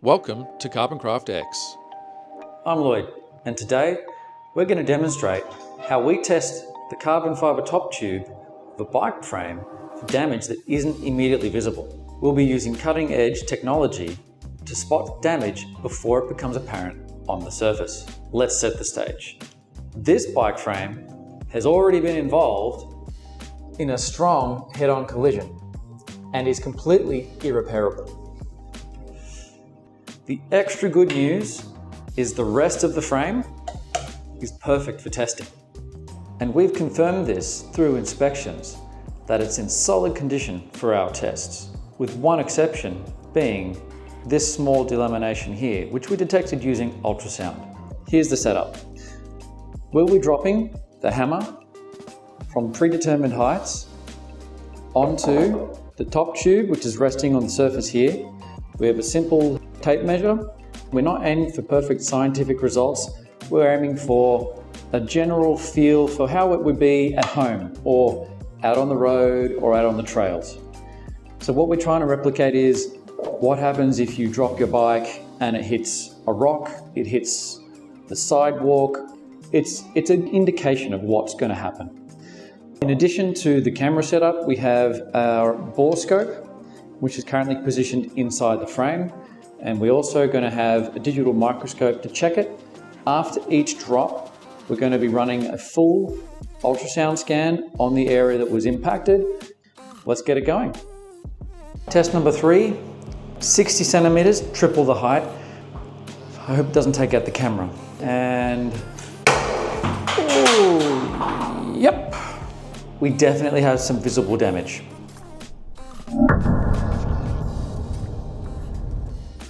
Welcome to CarbonCraft X. I'm Lloyd, and today we're going to demonstrate how we test the carbon fibre top tube of a bike frame for damage that isn't immediately visible. We'll be using cutting-edge technology to spot damage before it becomes apparent on the surface. Let's set the stage. This bike frame has already been involved in a strong head-on collision and is completely irreparable. The extra good news is the rest of the frame is perfect for testing. And we've confirmed this through inspections that it's in solid condition for our tests, with one exception being this small delamination here, which we detected using ultrasound. Here's the setup. We'll be dropping the hammer from predetermined heights onto the top tube, which is resting on the surface here. We have a simple tape measure. We're not aiming for perfect scientific results. We're aiming for a general feel for how it would be at home or out on the road or out on the trails. So what we're trying to replicate is what happens if you drop your bike and it hits a rock, it hits the sidewalk. It's an indication of what's going to happen. In addition to the camera setup, we have our borescope, which is currently positioned inside the frame. And we're also going to have a digital microscope to check it. After each drop, we're going to be running a full ultrasound scan on the area that was impacted. Let's get it going. Test number 3, 60 centimeters, triple the height. I hope it doesn't take out the camera. And, oh, yep. We definitely have some visible damage.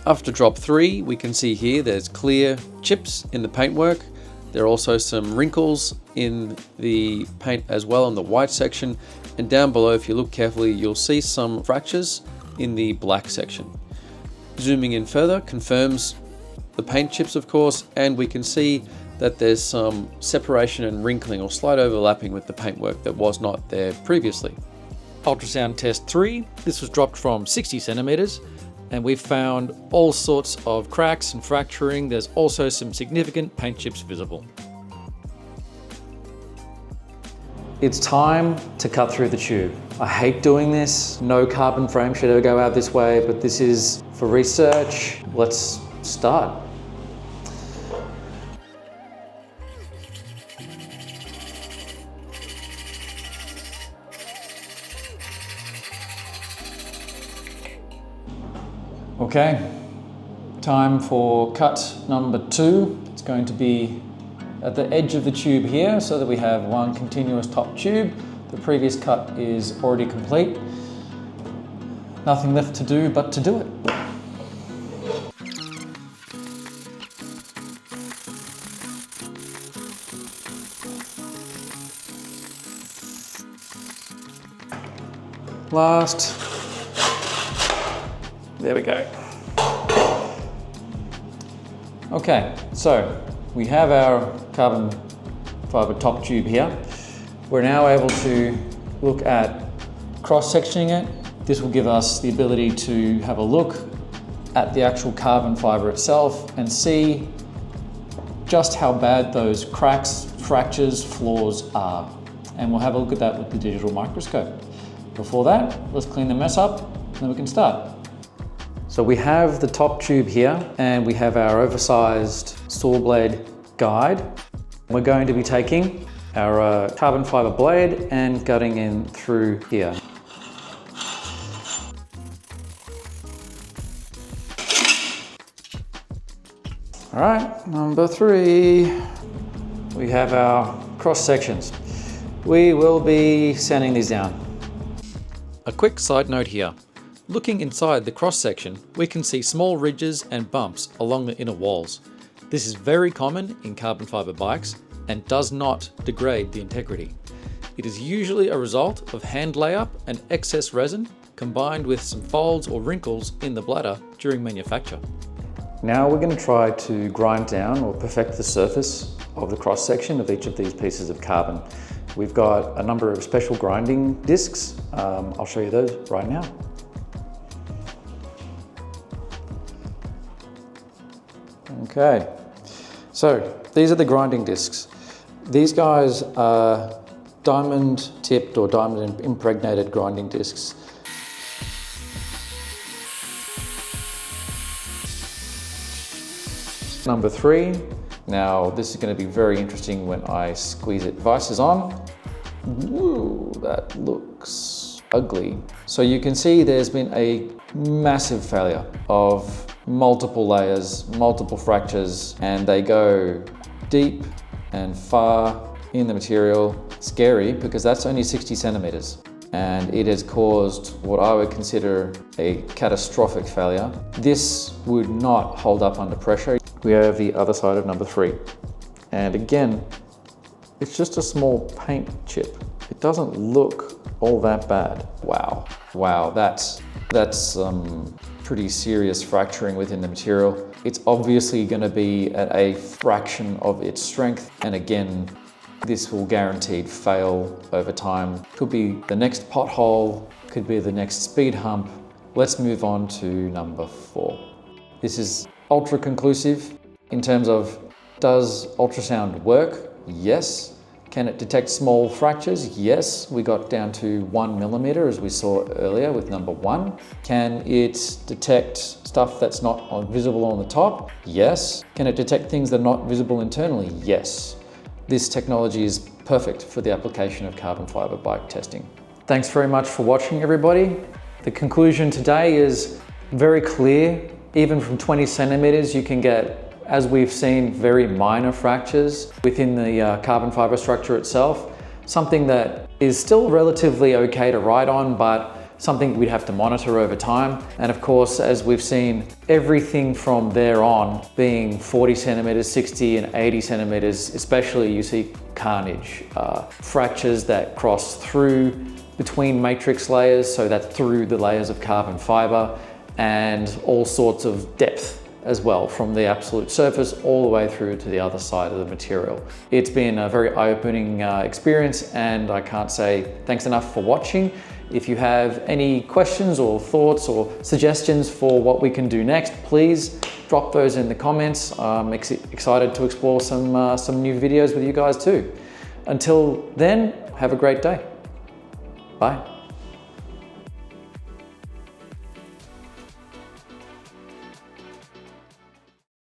After drop 3, we can see here there's clear chips in the paintwork. There are also some wrinkles in the paint as well on the white section. And down below, if you look carefully, you'll see some fractures in the black section. Zooming in further confirms the paint chips, of course, and we can see that there's some separation and wrinkling or slight overlapping with the paintwork that was not there previously. Ultrasound test 3, this was dropped from 60 centimeters. And we've found all sorts of cracks and fracturing. There's also some significant paint chips visible. It's time to cut through the tube. I hate doing this. No carbon frame should ever go out this way, but this is for research. Let's start. Okay, time for cut number 2. It's going to be at the edge of the tube here so that we have one continuous top tube. The previous cut is already complete. Nothing left to do but to do it. Last. There we go. Okay, so we have our carbon fibre top tube here. We're now able to look at cross-sectioning it. This will give us the ability to have a look at the actual carbon fibre itself and see just how bad those cracks, fractures, flaws are. And we'll have a look at that with the digital microscope. Before that, let's clean the mess up, and then we can start. So we have the top tube here and we have our oversized saw blade guide. We're going to be taking our carbon fibre blade and cutting in through here. All right, number 3, we have our cross sections. We will be sanding these down. A quick side note here. Looking inside the cross-section, we can see small ridges and bumps along the inner walls. This is very common in carbon fibre bikes and does not degrade the integrity. It is usually a result of hand layup and excess resin combined with some folds or wrinkles in the bladder during manufacture. Now we're going to try to grind down or perfect the surface of the cross-section of each of these pieces of carbon. We've got a number of special grinding discs. I'll show you those right now. Okay, so these are the grinding discs. These guys are diamond tipped or diamond impregnated grinding discs. Number 3. Now this is going to be very interesting when I squeeze it. Device is on. Woo, that looks ugly. So you can see there's been a massive failure of multiple layers, multiple fractures, and they go deep and far in the material. Scary because that's only 60 centimeters. And it has caused what I would consider a catastrophic failure. This would not hold up under pressure. We have the other side of number 3. And again, it's just a small paint chip. It doesn't look all that bad. Wow, that's pretty serious fracturing within the material. It's obviously going to be at a fraction of its strength. And again, this will guaranteed fail over time. Could be the next pothole, could be the next speed hump. Let's move on to number 4. This is ultra conclusive in terms of, does ultrasound work? Yes. Can it detect small fractures? Yes. We got down to 1 millimeter as we saw earlier with number 1. Can it detect stuff that's not visible on the top? Yes. Can it detect things that are not visible internally? Yes. This technology is perfect for the application of carbon fiber bike testing. Thanks very much for watching, everybody. The conclusion today is very clear. Even from 20 centimeters, you can get, as we've seen, very minor fractures within the carbon fiber structure itself. Something that is still relatively okay to ride on, but something we'd have to monitor over time. And of course, as we've seen, everything from there on being 40 centimeters, 60 and 80 centimeters, especially you see carnage, fractures that cross through between matrix layers, so that's through the layers of carbon fiber, and all sorts of depth as well, from the absolute surface all the way through to the other side of the material. It's been a very eye-opening experience, and I can't say thanks enough for watching. If you have any questions or thoughts or suggestions for what we can do next, please drop those in the comments. I'm excited to explore some new videos with you guys too. Until then, have a great day. Bye.